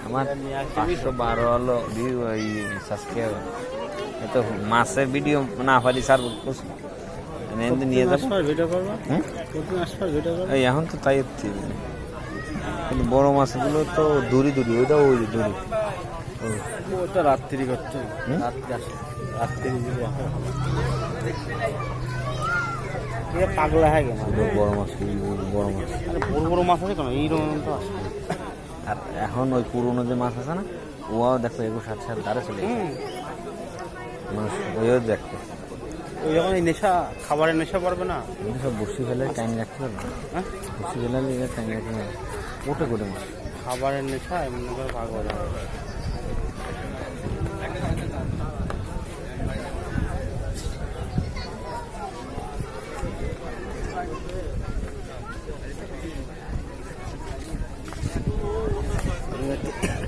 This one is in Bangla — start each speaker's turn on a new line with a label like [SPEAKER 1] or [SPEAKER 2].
[SPEAKER 1] আমার 512 হলো ভিউ ওই সাবস্ক্রাইবার। এত মাসের ভিডিও না পারি স্যার নিয়ে যাবো
[SPEAKER 2] ভিডিও করবো ভিডিও করবো
[SPEAKER 1] এই এখন তো তাই হচ্ছে। কিন্তু বড় মাছগুলো তো দূরি দূরি, ওইটা ওই দূরি,
[SPEAKER 2] ওটা রাত্রি করছে, রাত্রি আসে, রাত্রি পাগলা হয়ে গেল।
[SPEAKER 1] বড় মাছ, বড় মাছ,
[SPEAKER 2] বড় বড় মাছ আছে কেন এইরকম তো আসে।
[SPEAKER 1] আর এখন ওই পুরোনো যে মাছ আছে না, ওয়াও দেখো 27 ধারে চলে মানুষ ওইও দেখতে।
[SPEAKER 2] ওই যখন এই নেশা, খাবারের নেশা পড়বে না,
[SPEAKER 1] সব বসি ফেলে টাইম রাখতে পারবে না।
[SPEAKER 2] হ্যাঁ
[SPEAKER 1] বসি ফেলে টাইম রাখতে পারবে, ওটা করে মাছ
[SPEAKER 2] খাবারের নেশা এমনি করে পাগল হয়।